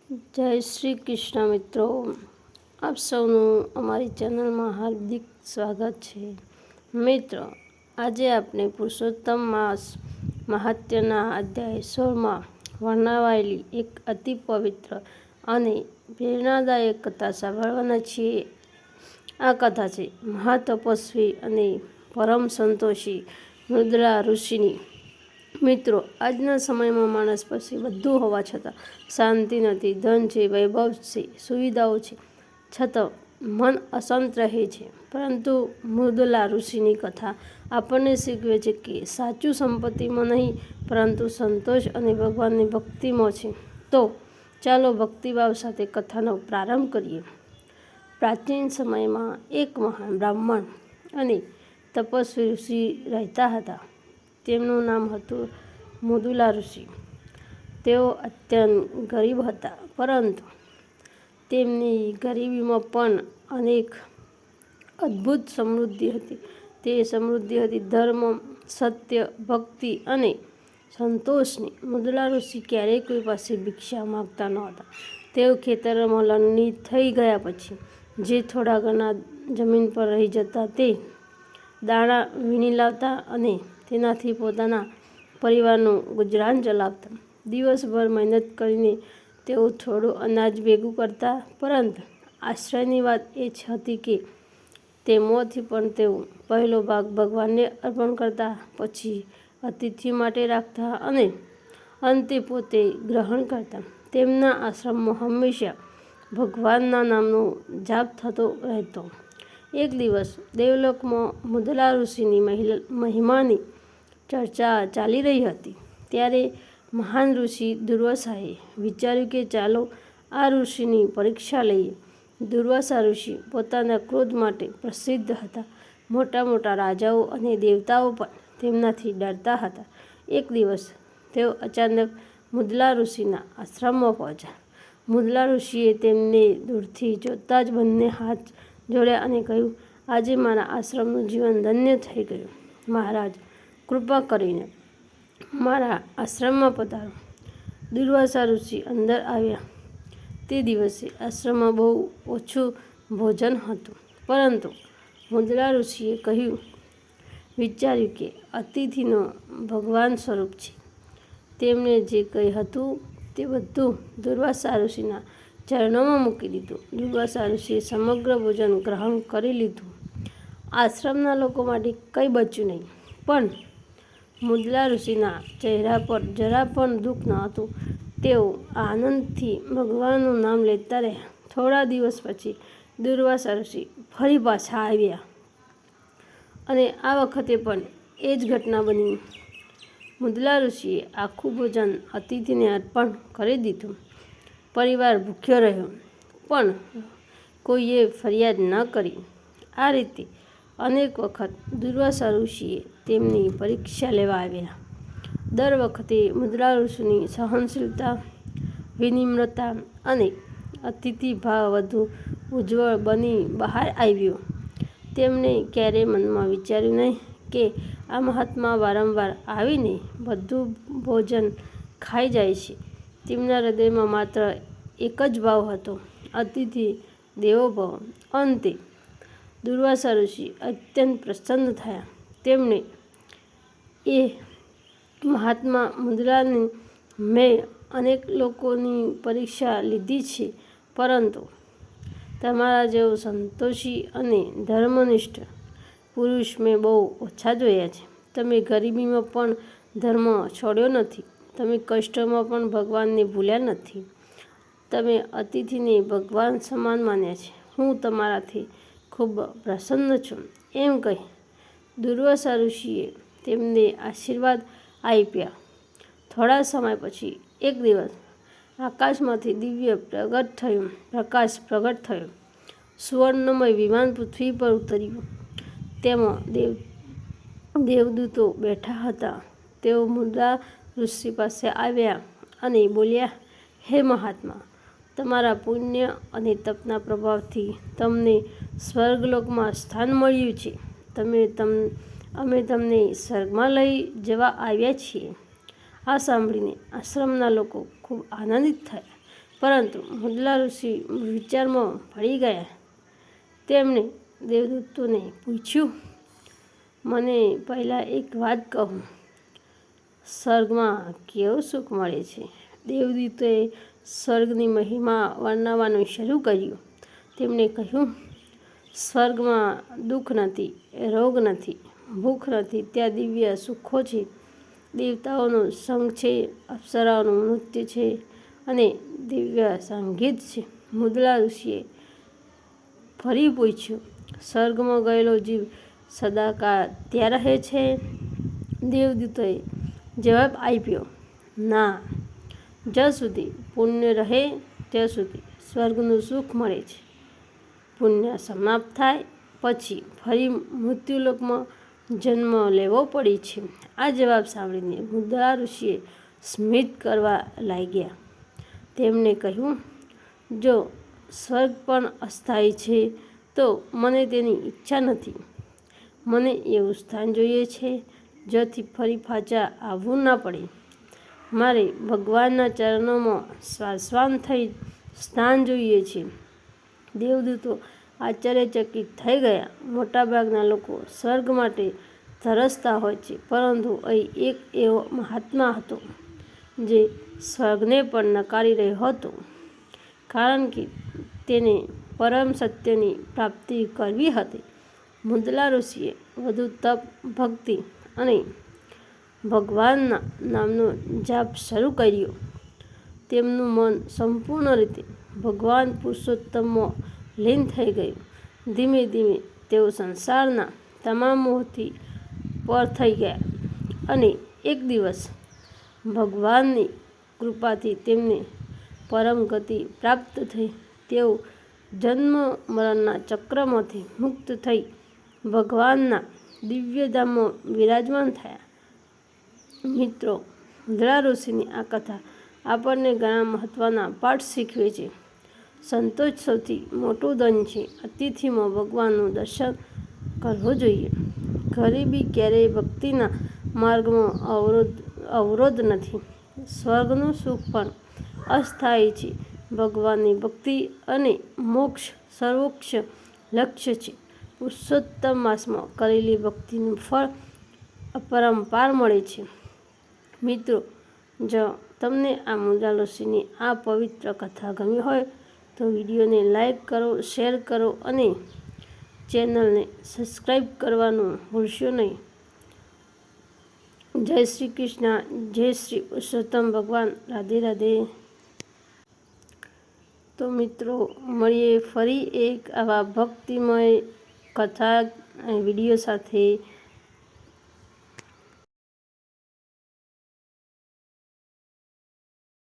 જય શ્રી કૃષ્ણ મિત્રો, આપ સૌનું અમારી ચેનલમાં હાર્દિક સ્વાગત છે. મિત્રો, આજે આપણે પુરુષોત્તમ માસ મહાત્મ્યના અધ્યાય 16માં વર્ણવાયેલી એક અતિ પવિત્ર અને પ્રેરણાદાયક કથા સાંભળવાના છીએ. આ કથા છે મહાતપસ્વી અને પરમ સંતોષી મૃદલા ઋષિની. મિત્રો, આજના સમયમાં માણસ પાસે બધું હોવા છતાં શાંતિ નથી. ધન છે, વૈભવ છે, સુવિધાઓ છે, છતાં મન અશાંત રહે છે. પરંતુ મૃદલા ઋષિની કથા આપણને શીખવે છે કે સાચું સંપત્તિમાં નહીં, પરંતુ સંતોષ અને ભગવાનની ભક્તિમાં છે. તો ચાલો ભક્તિભાવ સાથે કથાનો પ્રારંભ કરીએ. પ્રાચીન સમયમાં એક મહાન બ્રાહ્મણ અને તપસ્વી ઋષિ રહેતા હતા. તેમનું નામ હતું મૃદલા ઋષિ. તેઓ અત્યંત ગરીબ હતા, પરંતુ તેમની ગરીબીમાં પણ અનેક અદ્ભુત સમૃદ્ધિ હતી. તે સમૃદ્ધિ હતી ધર્મ, સત્ય, ભક્તિ અને સંતોષની. મૃદલા ઋષિ ક્યારેય કોઈ પાસે ભિક્ષા માગતા નહોતા. તેઓ ખેતરમાં લણણી થઈ ગયા પછી જે થોડા ઘણા જમીન પર રહી જતા તે દાણા વીણી લાવતા અને તેનાથી પોતાના પરિવારનું ગુજરાન ચલાવતા. દિવસભર મહેનત કરીને તેઓ થોડું અનાજ ભેગું કરતા, પરંતુ આશ્ચર્યની વાત એ હતી કે તેમાંથી પણ તેઓ પહેલો ભાગ ભગવાનને અર્પણ કરતા, પછી અતિથિ માટે રાખતા અને અંતે પોતે ગ્રહણ કરતા. તેમના આશ્રમમાં હંમેશા ભગવાનના નામનો જાપ થતો રહેતો. એક દિવસ દેવલોકમાં મૃદલા ઋષિની મહિમાની ચર્ચા ચાલી રહી હતી. ત્યારે મહાન ઋષિ દુર્વાસાએ વિચાર્યું કે ચાલો આ ઋષિની પરીક્ષા લઈએ. દુર્વાસા ઋષિ પોતાના ક્રોધ માટે પ્રસિદ્ધ હતા. મોટા મોટા રાજાઓ અને દેવતાઓ પણ તેમનાથી ડરતા હતા. એક દિવસ તેઓ અચાનક મૃદલા ઋષિના આશ્રમમાં પહોંચ્યા. મૃદલા ઋષિએ તેમને દૂરથી જોતા જ બંને હાથ જોડ્યા અને કહ્યું, આજે મારા આશ્રમનું જીવન ધન્ય થઈ ગયું. મહારાજ, કૃપા કરીને મારા આશ્રમમાં પધારો. દુર્વાસા ઋષિ અંદર આવ્યા. તે દિવસે આશ્રમમાં બહુ ઓછું ભોજન હતું, પરંતુ મૃદલા ઋષિએ વિચાર્યું કે અતિથિનો ભગવાન સ્વરૂપ છે. તેમણે જે કંઈ હતું તે બધું દુર્વાસા ઋષિના ચરણોમાં મૂકી દીધું. દુર્વાસા ઋષિએ સમગ્ર ભોજન ગ્રહણ કરી લીધું. આશ્રમના લોકો માટે કંઈ બચ્યું નહીં, પણ મૃદલા ઋષિના ચહેરા પર જરા પણ દુઃખ ન હતું. તેઓ આનંદથી ભગવાનનું નામ લેતા રહ્યા. થોડા દિવસ પછી દુર્વાસા ઋષિ ફરી પાછા આવ્યા અને આ વખતે પણ એ જ ઘટના બની. મૃદલા ઋષિએ આખું ભોજન અતિથિને અર્પણ કરી દીધું. પરિવાર ભૂખ્યો રહ્યો, પણ કોઈએ ફરિયાદ ન કરી. આ રીતે અનેક વખત દુર્વાસા ઋષિએ તેમની પરીક્ષા લેવા આવ્યા. દર વખતે મૃદલા ઋષિની સહનશીલતા, વિનમ્રતા અને અતિથિભાવ વધુ ઉજ્જવળ બની બહાર આવ્યો. તેમણે ક્યારેય મનમાં વિચાર્યું નહીં કે આ મહાત્મા વારંવાર આવીને બધું ભોજન ખાઈ જાય છે. તેમના હૃદયમાં માત્ર એક જ ભાવ હતો, અતિથિ દેવો ભવ. અંતે દુર્વાસા ઋષિ અત્યંત પ્રસન્ન થયા. તેમણે એ મહાત્મા મૃદલાને, મેં અનેક લોકોની પરીક્ષા લીધી છે, પરંતુ તમારા જેવો સંતોષી અને ધર્મનિષ્ઠ પુરુષ મેં બહુ ઓછા જોયા છે. તમે ગરીબીમાં પણ ધર્મ છોડ્યો નથી. તમે કષ્ટમાં પણ ભગવાનને ભૂલ્યા નથી. તમે અતિથિને ભગવાન સમાન માન્યા છે. હું તમારાથી ખૂબ પ્રસન્ન છું. એમ કહી દુર્વાસા ઋષિએ તેમને આશીર્વાદ આપ્યા. થોડા સમય પછી એક દિવસ આકાશમાંથી દિવ્ય પ્રકાશ પ્રગટ થયો. સુવર્ણમય વિમાન પૃથ્વી પર ઉતર્યું. તેમાં દેવદૂતો બેઠા હતા. તેઓ મૃદલા ઋષિ પાસે આવ્યા અને બોલ્યા, હે મહાત્મા, તમારા પુણ્ય અને તપના પ્રભાવથી તમને સ્વર્ગલોકમાં સ્થાન મળ્યું છે. અમે તમને સ્વર્ગમાં લઈ જવા આવ્યા છીએ. આ સાંભળીને આશ્રમના લોકો ખૂબ આનંદિત થયા. પરંતુ મુદલા ઋષિ વિચારમાં પડી ગયા. તેમણે દેવદૂતોને પૂછ્યું, મને પહેલાં એક વાત કહો, સ્વર્ગમાં કેવું સુખ મળે છે? દેવદૂતોએ સ્વર્ગની મહિમા વર્ણવવાનું શરૂ કર્યું. તેમણે કહ્યું, સ્વર્ગમાં દુઃખ નથી, રોગ નથી, ભૂખ નથી. ત્યાં દિવ્ય સુખો છે. દેવતાઓનો સંગ છે, અપ્સરાઓનું નૃત્ય છે અને દિવ્ય સંગીત છે. મુદલા ઋષિએ ફરી પૂછ્યું, સ્વર્ગમાં ગયેલો જીવ સદાકાળ ત્યાં રહે છે? દેવદૂતોએ જવાબ આપ્યો, ના, જ્યાં સુધી પુણ્ય રહે ત્યાં સુધી સ્વર્ગનું સુખ મળે છે. પુણ્ય સમાપ્ત થાય પછી ફરી મૃત્યુલોકમાં જન્મ લેવો પડે છે. આ જવાબ સાંભળીને મુદલા ઋષિએ સ્મિત કરવા લાગ્યા. તેમણે કહ્યું, જો સ્વર્ગ પણ અસ્થાયી છે તો મને તેની ઈચ્છા નથી. મને એવું સ્થાન જોઈએ છે જ્યાંથી ફરી પાછા આવવું ના પડે. મારે ભગવાનના ચરણોમાં શાશ્વત થઈ સ્થાન જોઈએ છે. દેવદૂતો આશ્ચર્યચકિત થઈ ગયા. મોટાભાગના લોકો સ્વર્ગ માટે તરસતા હોય છે, પરંતુ અહીં એક એવો મહાત્મા હતો જે સ્વર્ગને પણ નકારી રહ્યો હતો, કારણ કે તેને પરમ સત્યની પ્રાપ્તિ કરવી હતી. મુદલા ઋષિએ વધુ તપ, ભક્તિ અને ભગવાનના નામનો જાપ શરૂ કર્યો. તેમનું મન સંપૂર્ણ રીતે ભગવાન પુરુષોત્તમમાં લીન થઈ ગયું. ધીમે ધીમે તેઓ સંસારના તમામ મોહથી પર થઈ ગયા અને એક દિવસ ભગવાનની કૃપાથી તેમને પરમ ગતિ પ્રાપ્ત થઈ. તેઓ જન્મ મરણના ચક્રમાંથી મુક્ત થઈ ભગવાનના દિવ્યધામમાં વિરાજમાન થયા. મિત્રો, મુદલા ઋષિની આ કથા આપણને ઘણા મહત્વના પાઠ શીખવે છે. સંતોષ સૌથી મોટું ધન છે. અતિથિમાં ભગવાનનું દર્શન કરવું જોઈએ. ગરીબી ક્યારેય ભક્તિના માર્ગમાં અવરોધ નથી. સ્વર્ગનું સુખ પણ અસ્થાયી છે. ભગવાનની ભક્તિ અને મોક્ષ સર્વોચ્ચ લક્ષ્ય છે. પુરુષોત્તમ માસમાં કરેલી ભક્તિનું ફળ અપરંપાર મળે છે. મિત્રો, જો તમને આ મુદલા ઋષિની આ પવિત્ર કથા ગમી હોય તો વિડીયોને લાઈક કરો, શેર કરો અને ચેનલને સબસ્ક્રાઈબ કરવાનું ભૂલશો નહીં. જય શ્રી કૃષ્ણ. જય શ્રી પુરુષોત્તમ ભગવાન. રાધે રાધે. તો મિત્રો, મળીએ ફરી એક આવા ભક્તિમય કથા વિડીયો સાથે.